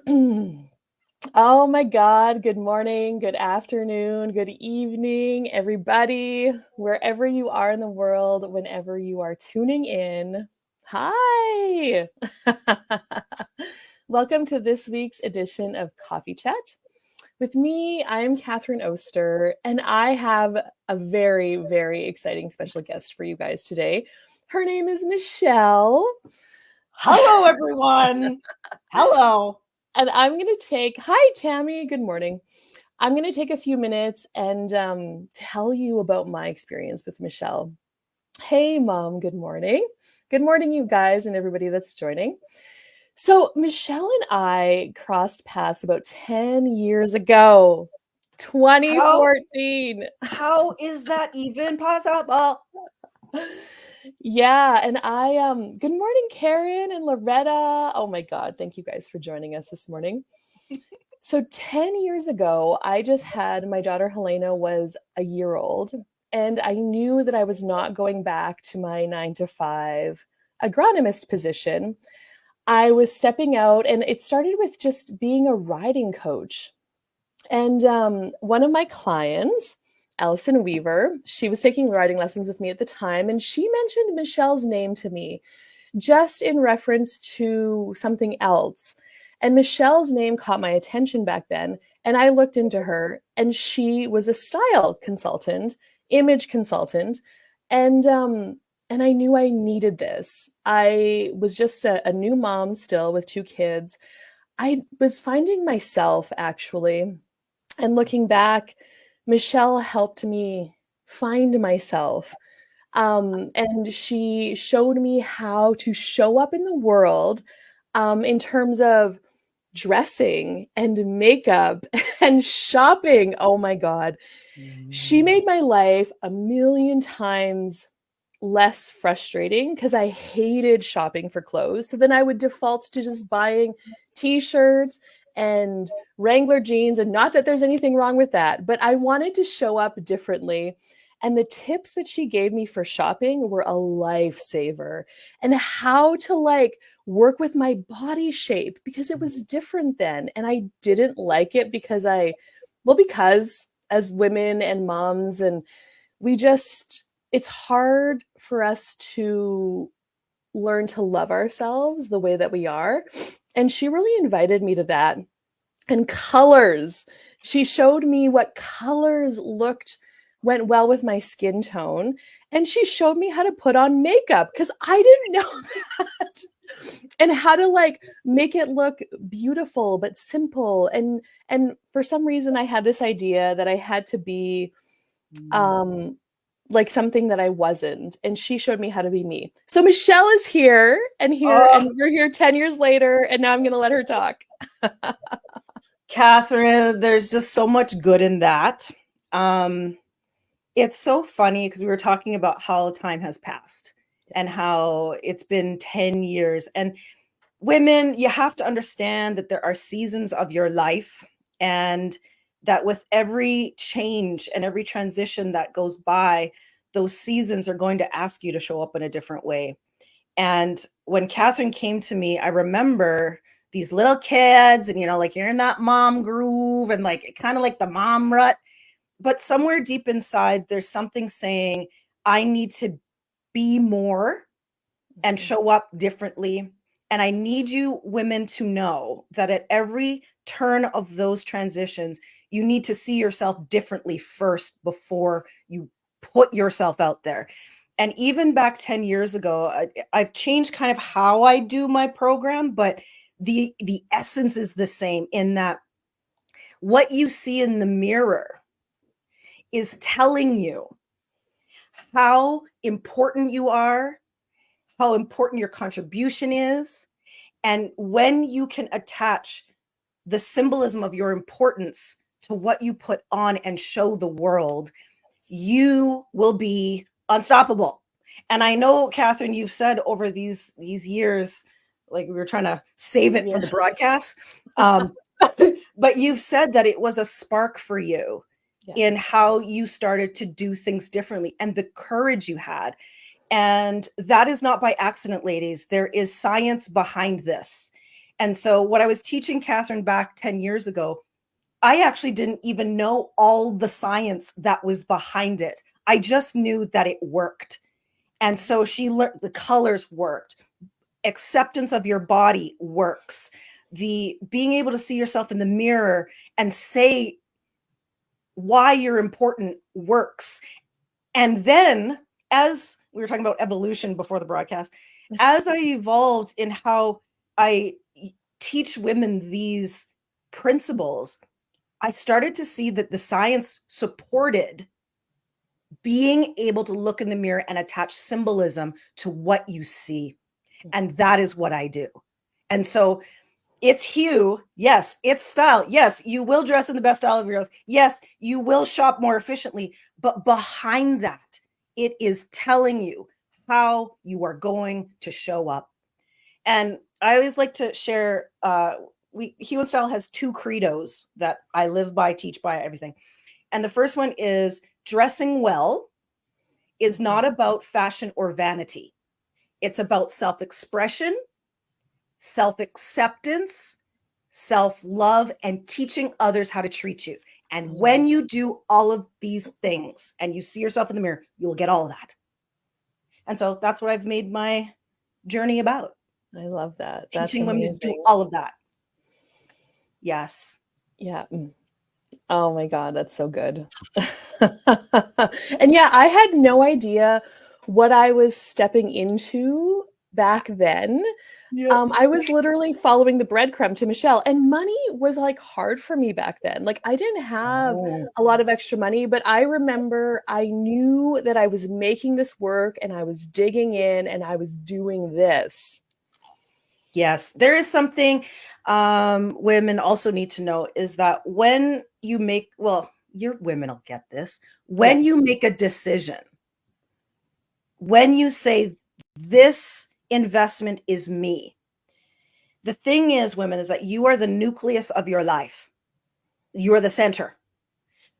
Oh my God. Good morning, good afternoon, good evening, everybody, wherever you are in the world, whenever you are tuning in. Hi. Welcome to this week's edition of Coffee Chat. With me, I'm Catherine Oster, and I have a very, very exciting special guest for you guys today. Her name is Michelle. Hello, everyone. Hello. And I'm going to take, hi, Tammy, good morning. I'm going to take a few minutes and tell you about my experience with Michelle. Hey, Mom, good morning. Good morning, you guys and everybody that's joining. So, Michelle and I crossed paths about 10 years ago, How 2014. how is that even possible? Yeah, and good morning, Karen and Loretta. Oh my God, thank you guys for joining us this morning. So 10 years ago, I just had my daughter Helena was a year old, and I knew that I was not going back to my 9 to 5 agronomist position. I was stepping out, and it started with just being a riding coach. And one of my clients, Allison Weaver, she was taking riding lessons with me at the time, and she mentioned Michelle's name to me just in reference to something else. And Michelle's name caught my attention back then. And I looked into her, and she was a style consultant, image consultant. And I knew I needed this. I was just a new mom still with 2 kids. I was finding myself actually. And looking back, Michelle helped me find myself. And she showed me how to show up in the world in terms of dressing and makeup and shopping. Oh my God. She made my life a million times less frustrating because I hated shopping for clothes. So then I would default to just buying t-shirts and Wrangler jeans. And not that there's anything wrong with that, but I wanted to show up differently. And the tips that she gave me for shopping were a lifesaver, and how to like work with my body shape because it was different then. And I didn't like it because because as women and moms, and it's hard for us to learn to love ourselves the way that we are. And she really invited me to that. And colors. She showed me what colors went well with my skin tone. And she showed me how to put on makeup because I didn't know that. And how to like make it look beautiful but simple. And for some reason I had this idea that I had to be like something that I wasn't. And she showed me how to be me. So Michelle is here, and Oh, we're here 10 years later, and now I'm going to let her talk. Catherine, there's just so much good in that. Um, it's so funny because we were talking about how time has passed and how it's been 10 years. And women, you have to understand that there are seasons of your life, and that with every change and every transition that goes by, those seasons are going to ask you to show up in a different way. And when Catherine came to me, I remember these little kids, and like you're in that mom groove and like kind of like the mom rut. But somewhere deep inside, there's something saying, I need to be more and show up differently. And I need you women to know that at every turn of those transitions, you need to see yourself differently first before you put yourself out there. And even back 10 years ago, I've changed kind of how I do my program, but the essence is the same, in that what you see in the mirror is telling you how important you are, how important your contribution is. And when you can attach the symbolism of your importance to what you put on and show the world, you will be unstoppable. And I know, Catherine, you've said over these years, like we were trying to save it for Yeah. the broadcast, but you've said that it was a spark for you Yeah. in how you started to do things differently and the courage you had. And that is not by accident, ladies. There is science behind this. And so what I was teaching Catherine back 10 years ago, I actually didn't even know all the science that was behind it. I just knew that it worked. And so she learned the colors worked. Acceptance of your body works. The being able to see yourself in the mirror and say why you're important works. And then, as we were talking about evolution before the broadcast, as I evolved in how I teach women these principles, I started to see that the science supported being able to look in the mirror and attach symbolism to what you see. And that is what I do. And so it's HUE. Yes, it's style. Yes, you will dress in the best style of your life. Yes, you will shop more efficiently. But behind that, it is telling you how you are going to show up. And I always like to share, HUE+Style has 2 credos that I live by, teach by, everything. And the first one is dressing well is not about fashion or vanity. It's about self-expression, self-acceptance, self-love, and teaching others how to treat you. And when you do all of these things and you see yourself in the mirror, you will get all of that. And so that's what I've made my journey about. I love that. That's Teaching women to do amazing. all of that. Yes. Yeah. Oh my God, that's so good. And yeah, I had no idea what I was stepping into back then. I was literally following the breadcrumb to Michelle, and money was like hard for me back then. Like I didn't have a lot of extra money, but I remember I knew that I was making this work and I was digging in and I was doing this. Yes, there is something women also need to know is that when you make, well, your women will get this. When you make a decision, when you say this investment is me, the thing is, women, is that you are the nucleus of your life. You are the center.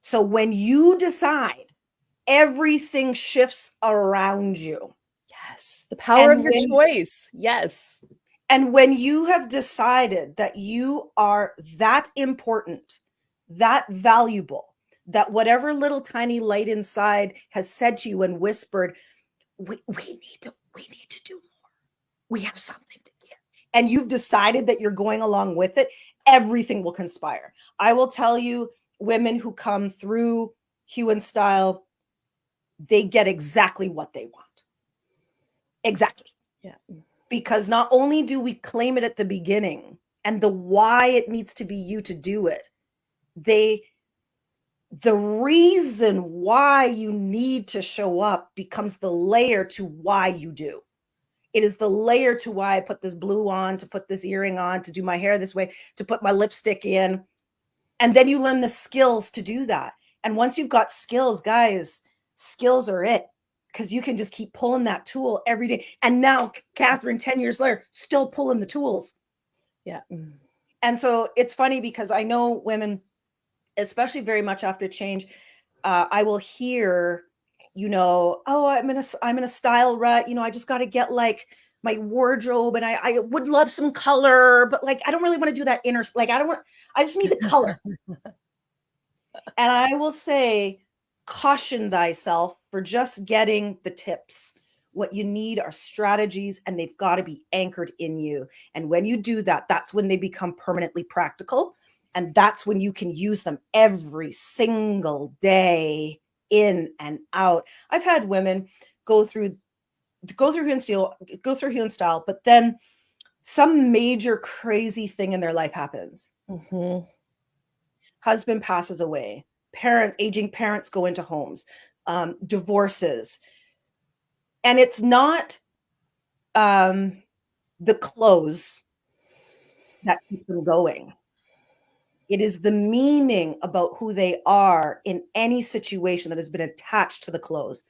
So when you decide, everything shifts around you. Yes, the power of your choice. Yes. And when you have decided that you are that important, that valuable, that whatever little tiny light inside has said to you and whispered, we need to do more. We have something to give. And you've decided that you're going along with it, everything will conspire. I will tell you, women who come through HUE+Style, they get exactly what they want. Exactly. Yeah. Because not only do we claim it at the beginning and the why it needs to be you to do it, the reason why you need to show up becomes the layer to why you do. It is the layer to why I put this blue on, to put this earring on, to do my hair this way, to put my lipstick in. And then you learn the skills to do that. And once you've got skills, guys, skills are it. Because you can just keep pulling that tool every day. And now, Catherine, 10 years later, still pulling the tools. Yeah. And so it's funny because I know women, especially very much after change, I will hear, oh, I'm in a style rut. I just got to get like my wardrobe, and I would love some color, but like I don't really want to do that inner. Like I just need the color. And I will say, caution thyself for just getting the tips. What you need are strategies, and they've got to be anchored in you. And when you do that, that's when they become permanently practical. And that's when you can use them every single day, in and out. I've had women go through HUE+Style, but then some major crazy thing in their life happens. Husband passes away. Aging parents go into homes, divorces. And it's not the clothes that keep them going. It is the meaning about who they are in any situation that has been attached to the clothes.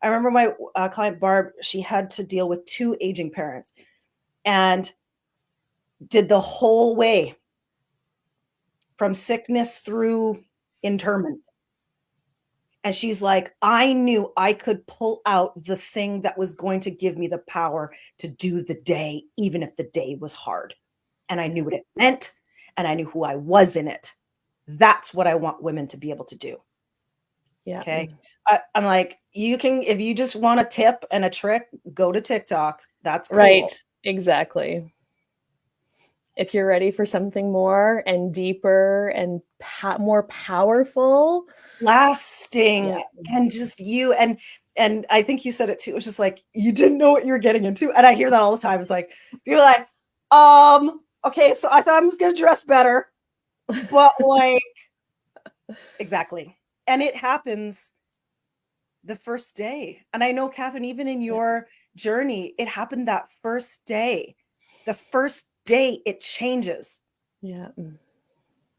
I remember my client, Barb, she had to deal with 2 aging parents and did the whole way from sickness through interment. And she's like, I knew I could pull out the thing that was going to give me the power to do the day, even if the day was hard. and I knew what it meant, and I knew who I was in it. That's what I want women to be able to do. Yeah. Okay. I'm like, you can, if you just want a tip and a trick, go to TikTok. That's cool. Right. Exactly. If you're ready for something more and deeper and more powerful, Lasting, and just you. And I think you said it too. It was just like, you didn't know what you were getting into. And I hear that all the time. It's like, people are like, okay, so I thought I was going to dress better, but like, exactly. And it happens the first day. And I know, Catherine, even in your journey, it happened that first day. The first day it changes. Yeah.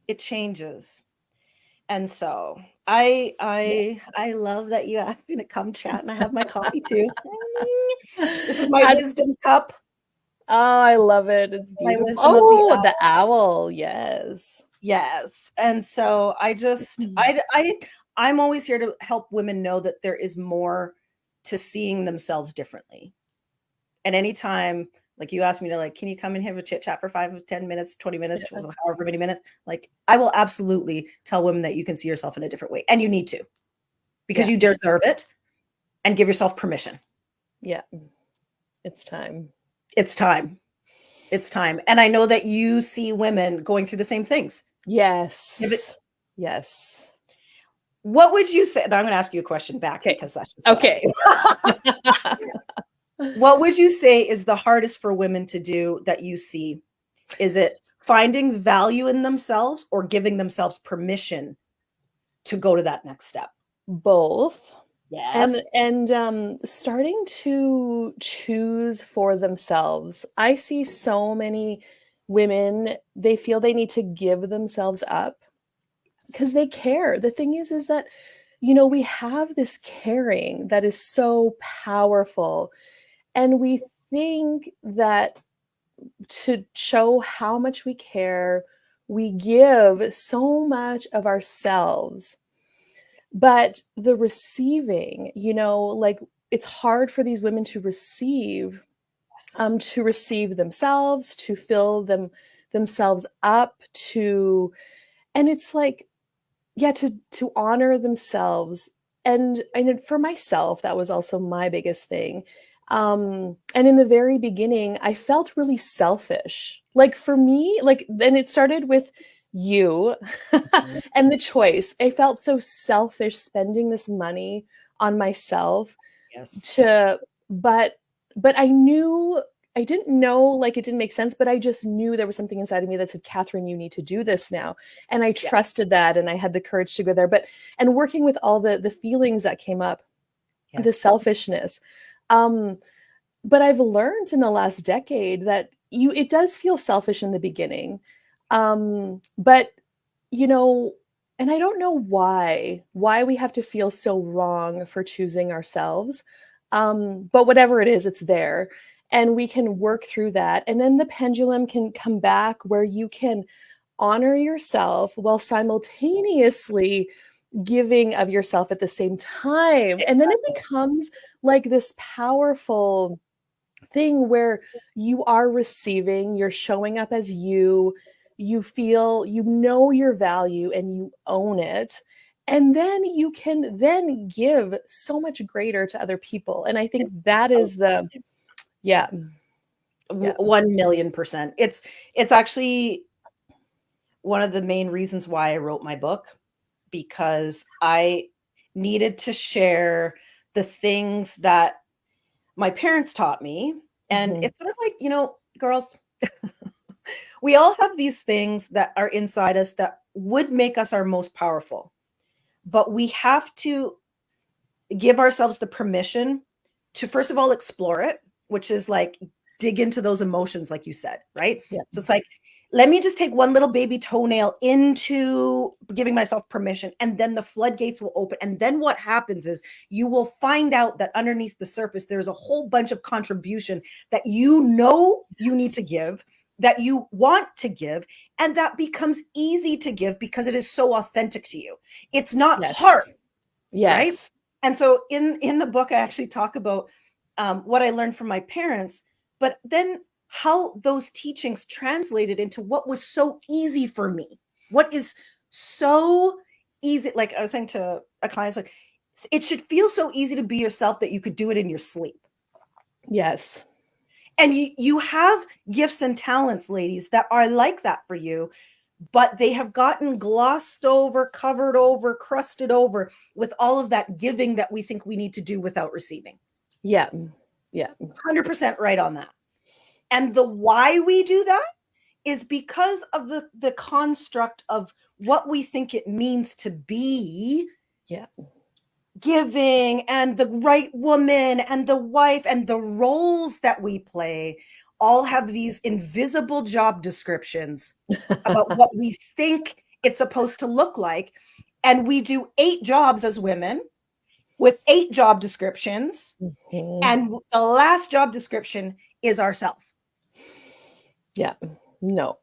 It changes. And so I love that you asked me to come chat, and I have my coffee too. This is my wisdom cup. Oh, I love it. It's My beautiful. wisdom of Oh, the owl. Yes. Yes. And so I'm always here to help women know that there is more to seeing themselves differently. And anytime, like you asked me to, like, can you come and have a chit chat for 5, 10 minutes, 20 minutes, however many minutes, like, I will absolutely tell women that you can see yourself in a different way, and you need to, because you deserve it, and give yourself permission. Yeah. It's time. It's time. It's time. And I know that you see women going through the same things. Yes. Yes. What would you say? I'm going to ask you a question back, because that's just okay. What would you say is the hardest for women to do that you see? Is it finding value in themselves, or giving themselves permission to go to that next step? Both. Yes. And starting to choose for themselves. I see so many women, they feel they need to give themselves up because they care. The thing is that, we have this caring that is so powerful. And we think that to show how much we care, we give so much of ourselves. But the receiving, like, it's hard for these women to receive themselves, to fill themselves up, and it's like, to honor themselves. And for myself, that was also my biggest thing. And in the very beginning, I felt really selfish. Like, for me, like, then it started with you and the choice. I felt so selfish spending this money on myself. Yes. But I didn't know, like, it didn't make sense, but I just knew there was something inside of me that said, Catherine, you need to do this now. And I trusted that, and I had the courage to go there. And working with all the feelings that came up, the selfishness. But I've learned in the last decade that it does feel selfish in the beginning. But, and I don't know why we have to feel so wrong for choosing ourselves. But whatever it is, it's there. And we can work through that. And then the pendulum can come back where you can honor yourself while simultaneously giving of yourself at the same time. And then it becomes like this powerful thing where you are receiving, you're showing up as you feel, your value, and you own it. And then you can then give so much greater to other people. And I think that is 1,000,000%. It's actually one of the main reasons why I wrote my book, because I needed to share the things that my parents taught me. And it's sort of like, girls, we all have these things that are inside us that would make us our most powerful, but we have to give ourselves the permission to, first of all, explore it, which is like dig into those emotions, like you said, right? So it's like, let me just take one little baby toenail into giving myself permission, and then the floodgates will open. And then what happens is you will find out that underneath the surface, there's a whole bunch of contribution that you need to give, that you want to give, and that becomes easy to give because it is so authentic to you. It's not hard, right? And so in the book, I actually talk about what I learned from my parents, but then how those teachings translated into what was so easy for me. What is so easy? Like I was saying to a client, it's like, it should feel so easy to be yourself that you could do it in your sleep. Yes. And you have gifts and talents, ladies, that are like that for you, but they have gotten glossed over, covered over, crusted over with all of that giving that we think we need to do without receiving. Yeah. Yeah. 100% right on that. And the why we do that is because of the construct of what we think it means to be giving, and the right woman and the wife, and the roles that we play all have these invisible job descriptions about what we think it's supposed to look like. And we do 8 jobs as women with 8 job descriptions. Mm-hmm. And the last job description is ourself. Yeah. No.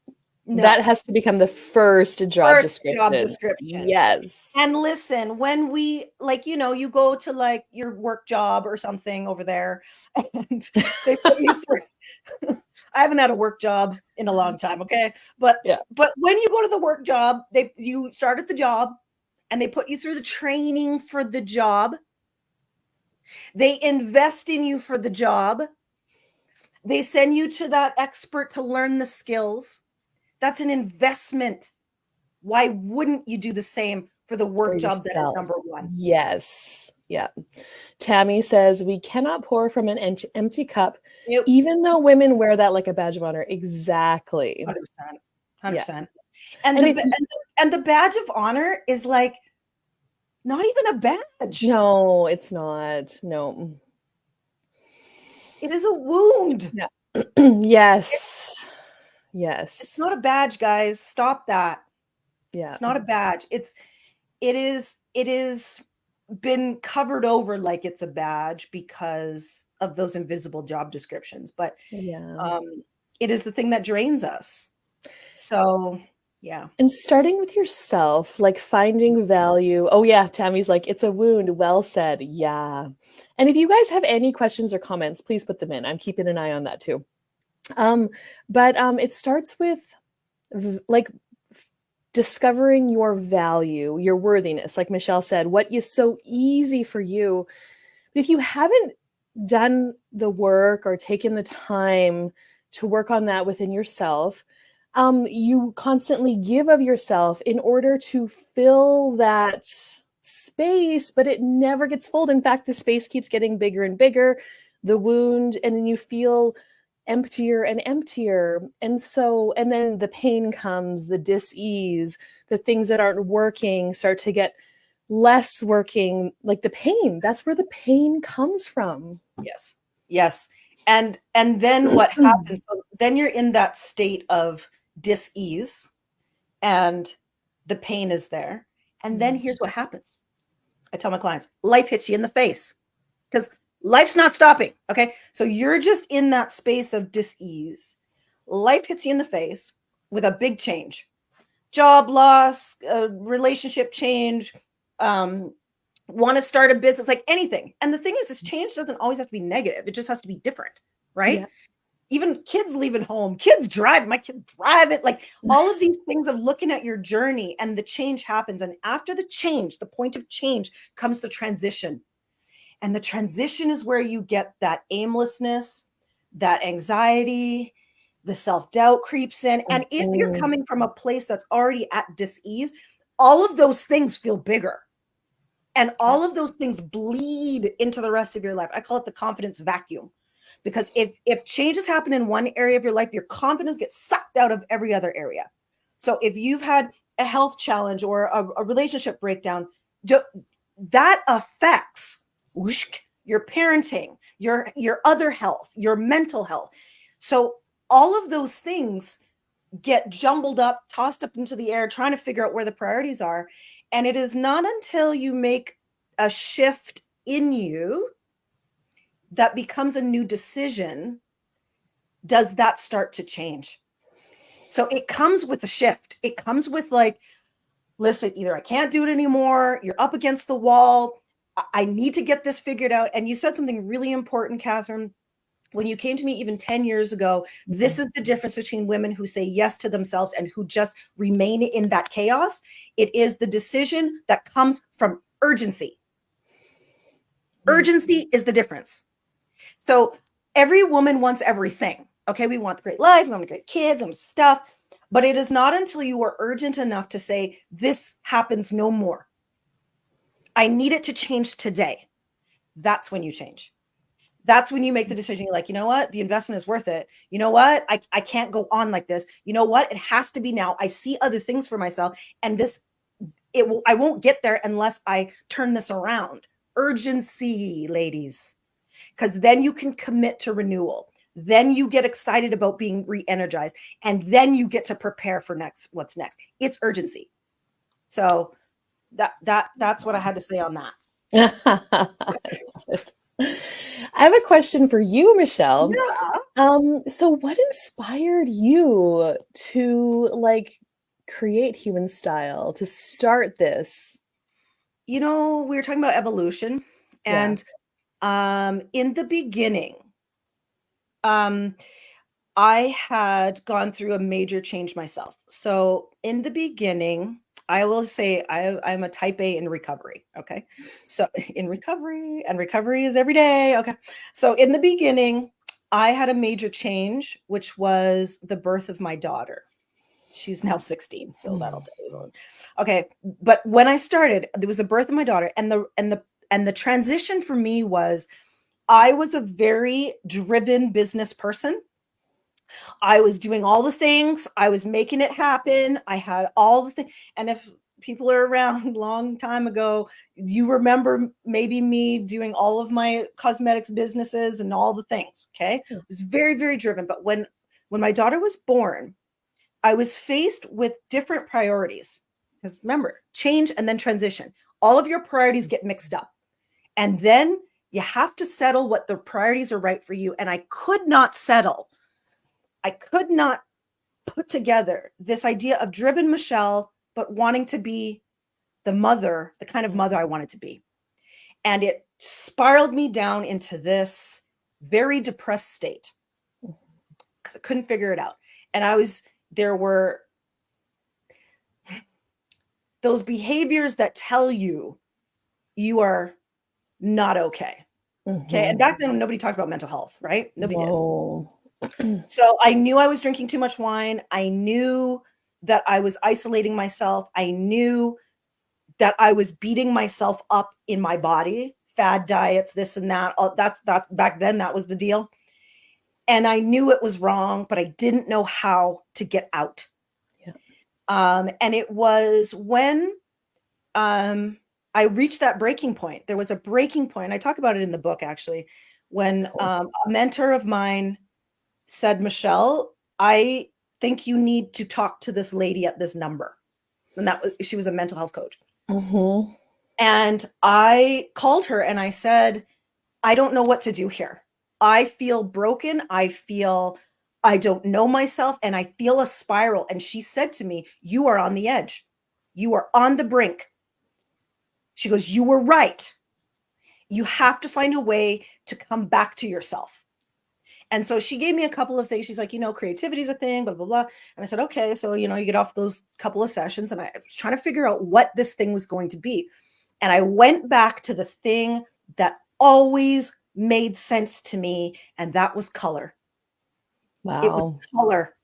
That has to become the first job description. Yes. And listen, when we, like, you know, you go to like your work job or something over there, and they put you through. I haven't had a work job in a long time, okay? But when you go to the work job, you start at the job and they put you through the training for the job. They invest in you for the job. They send you to that expert to learn the skills. That's an investment. Why wouldn't you do the same for the work job that is number one? Yes. Yeah. Tammy says, we cannot pour from an empty cup, even though women wear that like a badge of honor. Exactly. 100%. 100%. Yeah. And the badge of honor is like not even a badge. No, it's not. No. It is a wound. Yeah. Yes. Yes. It's not a badge, guys. Stop that. Yeah. It's not a badge. It is been covered over like it's a badge because of those invisible job descriptions. But it is the thing that drains us. So yeah. And starting with yourself, like finding value. Oh yeah, Tammy's like, it's a wound. Well said. Yeah. And if you guys have any questions or comments, please put them in. I'm keeping an eye on that too. But it starts with like discovering your value, your worthiness. Like Michelle said, what is so easy for you. But if you haven't done the work or taken the time to work on that within yourself, you constantly give of yourself in order to fill that space, but it never gets filled. In fact, the space keeps getting bigger and bigger, the wound, and then you feel emptier and emptier. And then the pain comes, the dis-ease, the things that aren't working start to get less working, like the pain. That's where the pain comes from. Yes. Yes. And then what happens? So then you're in that state of dis-ease and the pain is there. And then here's what happens. I tell my clients, life hits you in the face because life's not stopping. Okay. So you're just in that space of dis-ease. Life hits you in the face with a big change, job loss, relationship change, want to start a business, like anything. And the thing is, this change doesn't always have to be negative. It just has to be different. Right. Yeah. Even kids leaving home, kids drive, my kid drive it, like all of these things of looking at your journey, and the change happens. And after the change, the point of change comes the transition. And the transition is where you get that aimlessness, that anxiety, the self-doubt creeps in. And if you're coming from a place that's already at dis-ease, all of those things feel bigger. And all of those things bleed into the rest of your life. I call it the confidence vacuum. Because if changes happen in one area of your life, your confidence gets sucked out of every other area. So if you've had a health challenge or a relationship breakdown, that affects your parenting, your other health, your mental health. So all of those things get jumbled up, tossed up into the air, trying to figure out where the priorities are. And it is not until you make a shift in you that becomes a new decision does that start to change. So it comes with a shift. It comes with like, listen, either I can't do it anymore, you're up against the wall, I need to get this figured out. And you said something really important, Catherine, when you came to me even 10 years ago, this is the difference between women who say yes to themselves and who just remain in that chaos. It is the decision that comes from urgency. Urgency is the difference. So every woman wants everything. Okay, we want the great life, we want the great kids and stuff, but it is not until you are urgent enough to say, this happens no more. I need it to change today. That's when you change. That's when you make the decision. You're like, you know what? The investment is worth it. You know what? I can't go on like this. You know what? It has to be now. I see other things for myself. And I won't get there unless I turn this around. Urgency, ladies. Because then you can commit to renewal. Then you get excited about being re-energized. And then you get to prepare for what's next. It's urgency. So that's what I had to say on that. I have a question for you, Michelle. Yeah. So what inspired you to create HUE+Style, to start this? We were talking about evolution, and in the beginning, I had gone through a major change myself. So in the beginning, I will say I'm a type A in recovery. Okay. So in recovery, and recovery is every day. Okay. So in the beginning, I had a major change, which was the birth of my daughter. She's now 16. So that'll tell you. Okay. But when I started, there was the birth of my daughter, and the transition for me was, I was a very driven business person. I was doing all the things. I was making it happen. I had all the things. And if people are around a long time ago, you remember maybe me doing all of my cosmetics businesses and all the things. Okay. I was very, very driven. But when my daughter was born, I was faced with different priorities. Because remember, change and then transition. All of your priorities get mixed up. And then you have to settle what the priorities are right for you. And I could not settle. I could not put together this idea of driven Michelle, but wanting to be the kind of mother I wanted to be. And it spiraled me down into this very depressed state because I couldn't figure it out. And there were those behaviors that tell you are not okay. Okay. And back then, nobody talked about mental health, right? Nobody did. So I knew I was drinking too much wine. I knew that I was isolating myself. I knew that I was beating myself up in my body, fad diets, this and that. That's back then, that was the deal. And I knew it was wrong, but I didn't know how to get out. Yeah. And it was when I reached that breaking point. There was a breaking point. I talk about it in the book, actually, when a mentor of mine said, Michelle, I think you need to talk to this lady at this number. And she was a mental health coach. And I called her and I said, I don't know what to do here. I feel broken. I feel I don't know myself, and I feel a spiral. And she said to me, you are on the edge. You are on the brink. She goes, you were right. You have to find a way to come back to yourself. And so she gave me a couple of things. She's like, creativity is a thing, blah, blah, blah. And I said, okay. So, you get off those couple of sessions, and I was trying to figure out what this thing was going to be. And I went back to the thing that always made sense to me. And that was color. Wow. It was color.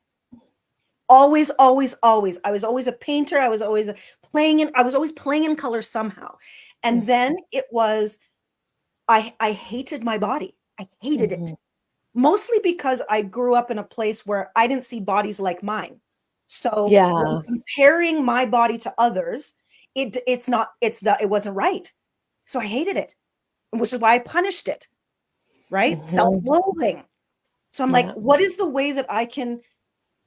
Always, always, always. I was always a painter. I was always playing in color somehow. And then it was, I hated my body. I hated it. Mostly because I grew up in a place where I didn't see bodies like mine. So when comparing my body to others, it wasn't right. So I hated it, which is why I punished it, right? Self-loathing. So I'm like, what is the way that I can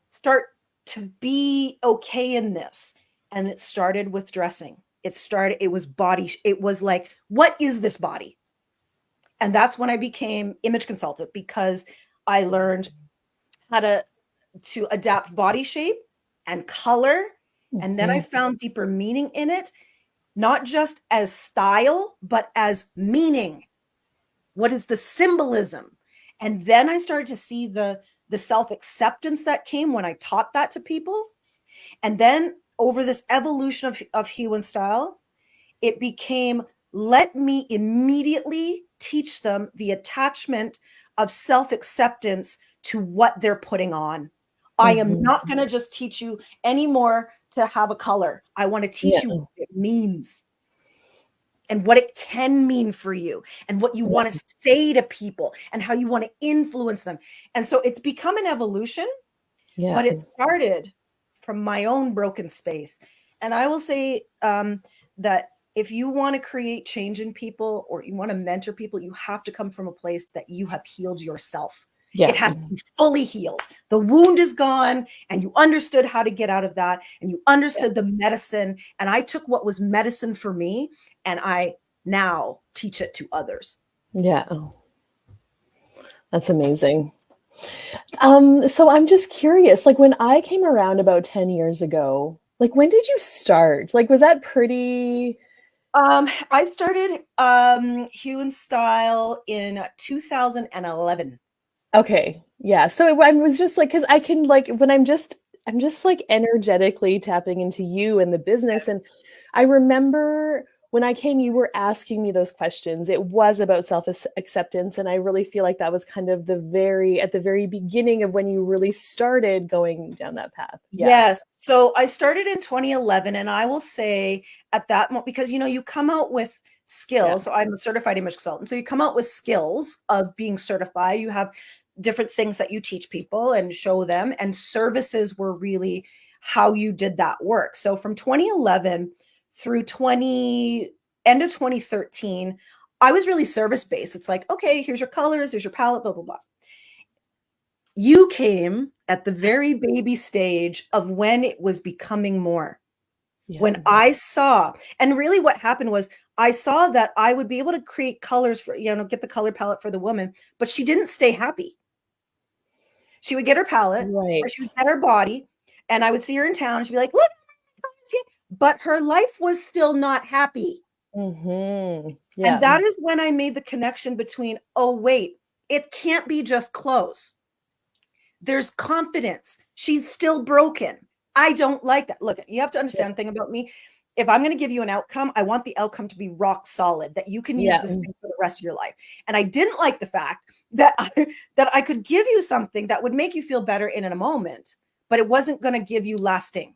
start to be okay in this? And it started with dressing. It was body. It was like, what is this body? And that's when I became image consultant, because I learned how to adapt body shape and color. And then I found deeper meaning in it, not just as style, but as meaning. What is the symbolism? And then I started to see the self-acceptance that came when I taught that to people. And then over this evolution of HUE+Style, it became, let me immediately teach them the attachment of self-acceptance to what they're putting on. I am not going to just teach you anymore to have a color. I want to teach you what it means and what it can mean for you and what you want to say to people and how you want to influence them. And so it's become an evolution, but it started from my own broken space. And I will say that if you want to create change in people or you want to mentor people, you have to come from a place that you have healed yourself. Yeah. It has to be fully healed. The wound is gone and you understood how to get out of that and you understood the medicine. And I took what was medicine for me and I now teach it to others. Yeah. That's amazing. So I'm just curious, like when I came around about 10 years ago, like when did you start? Like, was that pretty? I started HUE+Style in 2011. Okay. Yeah. So I was just like, because I can like when I'm just like energetically tapping into you and the business. And I remember when I came, you were asking me those questions. It was about self-acceptance. And I really feel like that was kind of at the very beginning of when you really started going down that path. Yeah. Yes. So I started in 2011 and I will say at that moment, because you come out with skills. So I'm a certified image consultant. So you come out with skills of being certified. You have different things that you teach people and show them, and services were really how you did that work. So from 2011 through end of 2013, I was really service-based. It's like, okay, here's your colors, here's your palette, blah, blah, blah. You came at the very baby stage of when it was becoming more. Yeah. When I saw, and really what happened was I saw that I would be able to create colors for, get the color palette for the woman, but she didn't stay happy. She would get her palette or she would get her body and I would see her in town and she'd be like, look, but her life was still not happy. Yeah. And that is when I made the connection between, oh, wait, it can't be just clothes. There's confidence. She's still broken. I don't like that. Look, you have to understand the thing about me. If I'm going to give you an outcome, I want the outcome to be rock solid, that you can use this thing for the rest of your life. And I didn't like the fact that I could give you something that would make you feel better in a moment, but it wasn't going to give you lasting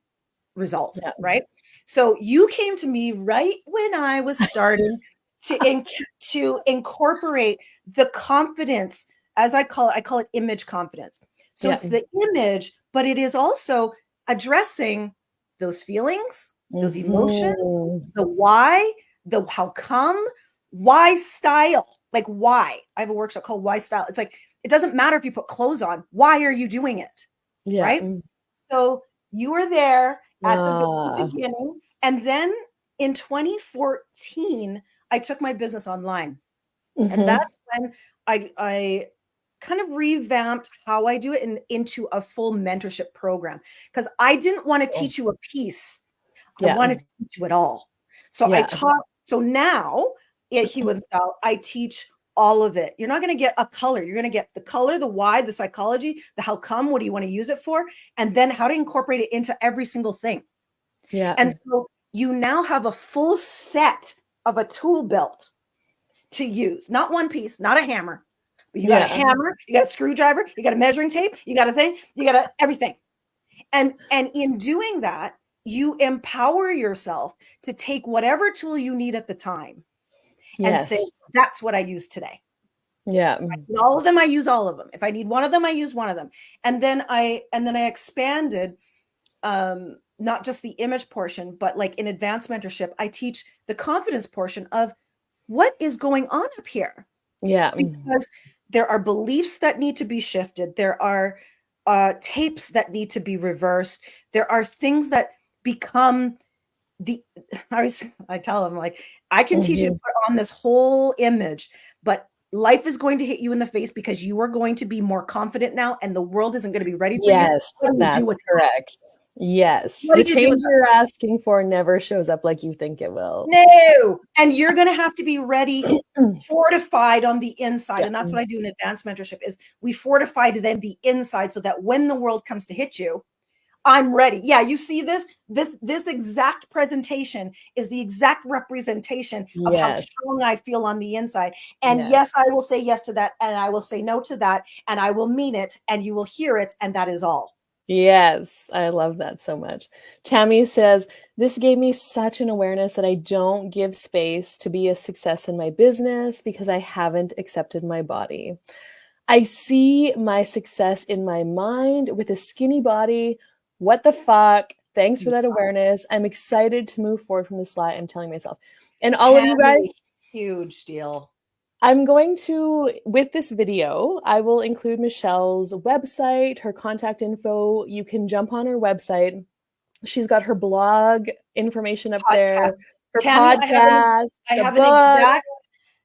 result, right? So you came to me right when I was starting to incorporate the confidence, as I call it image confidence. So it's the image, but it is also addressing those feelings, those emotions, the why, the how come, why style, like why. I have a workshop called Why Style. It's like, it doesn't matter if you put clothes on. Why are you doing it? Right? So you were there at the beginning. And then in 2014, I took my business online. And that's when I kind of revamped how I do it into a full mentorship program, because I didn't want to teach you a piece. I wanted to teach you it all. So I taught. So now at HUE+Style, I teach all of it. You're not going to get a color. You're going to get the color, the why, the psychology, the how come, what do you want to use it for, and then how to incorporate it into every single thing. And so you now have a full set of a tool belt to use, not one piece, not a hammer, but you got a hammer, you got a screwdriver, you got a measuring tape, you got a thing, you got everything. And in doing that, you empower yourself to take whatever tool you need at the time and say, that's what I use today. All of them, I use all of them. If I need one of them, I use one of them. And then I expanded, not just the image portion, but like in advanced mentorship, I teach the confidence portion of what is going on up here. Because there are beliefs that need to be shifted. There are tapes that need to be reversed. There are things that become I tell them, like, I can teach you to put on this whole image, but life is going to hit you in the face because you are going to be more confident now, and the world isn't going to be ready for you. Yes, that's correct. Yes. What The do you do with change you're asking for never shows up like you think it will. No. And you're going to have to be ready, fortified on the inside. Yeah. And that's what I do in advanced mentorship is we fortify to then the inside so that when the world comes to hit you, I'm ready. Yeah, you see this exact presentation is the exact representation of how Yes. strong I feel on the inside. And Yes. yes, I will say yes to that, and I will say no to that, and I will mean it, and you will hear it, and that is all. Yes, I love that so much. Tammy says, this gave me such an awareness that I don't give space to be a success in my business because I haven't accepted my body. I see my success in my mind with a skinny body. What the fuck? Thanks for that awareness. I'm excited to move forward from this lie I'm telling myself. And all of you guys, huge deal. I'm going to, with this video, I will include Michelle's website, her contact info. You can jump on her website. She's got her blog information up there, her Tammy, podcast, I have the book. an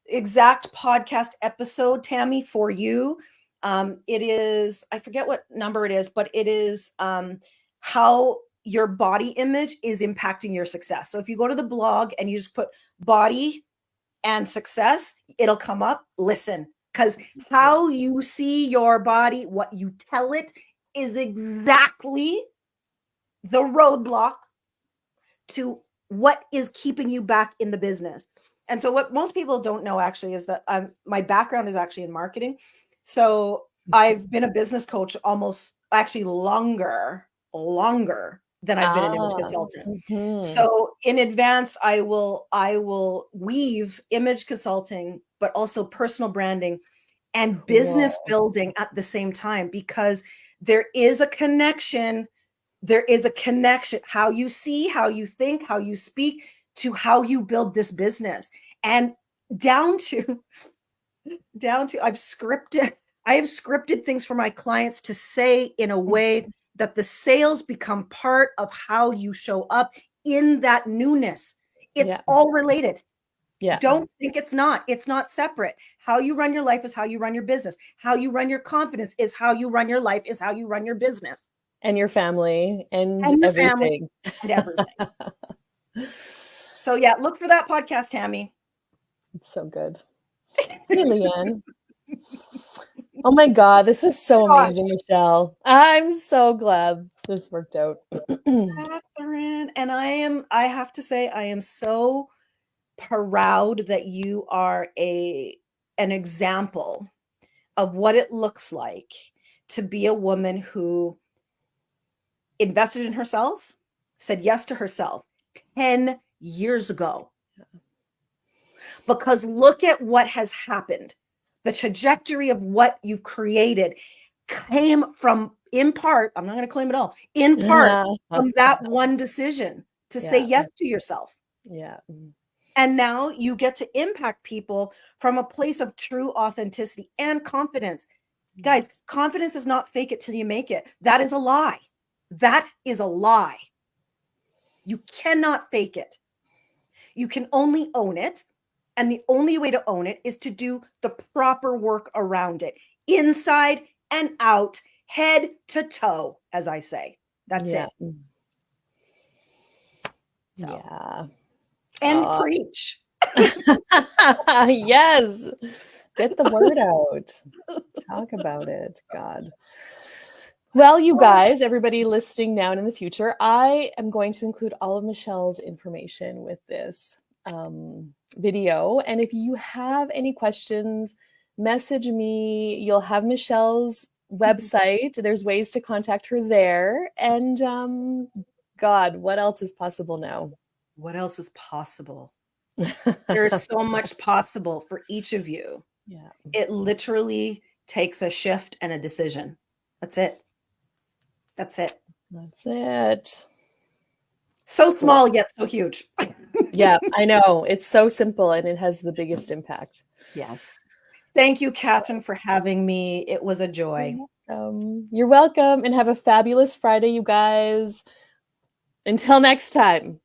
exact podcast episode, Tammy, for you. It is, I forget what number it is, but it is how your body image is impacting your success. So if you go to the blog and you just put body and success, it'll come up. Listen, because how you see your body, what you tell it, is exactly the roadblock to what is keeping you back in the business. And so what most people don't know actually is that my background is actually in marketing. So I've been a business coach almost actually longer than I've been an image consultant. So in advanced, I will weave image consulting, but also personal branding and business building at the same time, because there is a connection. There is a connection, how you see, how you think, how you speak to how you build this business. And down to I have scripted things for my clients to say in a way that the sales become part of how you show up in that newness. It's all related. Yeah. Don't think it's not. It's not separate. How you run your life is how you run your business. How you run your confidence is how you run your life, is how you run your business. And your family and your everything. Family and everything. So yeah, look for that podcast, Tammy. It's so good. Hey, Leanne. Oh my God, this was so amazing, Michelle. I'm so glad this worked out. Catherine, and I have to say, I am so proud that you are an example of what it looks like to be a woman who invested in herself, said yes to herself 10 years ago. Because look at what has happened. The trajectory of what you've created came from, in part, I'm not going to claim it all, in part from that one decision to say yes to yourself. Yeah. And now you get to impact people from a place of true authenticity and confidence. Guys, confidence is not fake it till you make it. That is a lie. That is a lie. You cannot fake it. You can only own it. And the only way to own it is to do the proper work around it, inside and out, head to toe, as I say. That's it. So. Yeah. And preach. Yes. Get the word out. Talk about it. God. Well, you guys, everybody listening now and in the future, I am going to include all of Michelle's information with this video. And if you have any questions, message me. You'll have Michelle's website. There's ways to contact her there. And God, what else is possible now? What else is possible? There's so much possible for each of you. Yeah. It literally takes a shift and a decision. That's it. That's it. That's it. So small yet so huge. Yeah, I know. It's so simple and it has the biggest impact. Yes. Thank you, Catherine, for having me. It was a joy. You're welcome, and have a fabulous Friday, you guys. Until next time.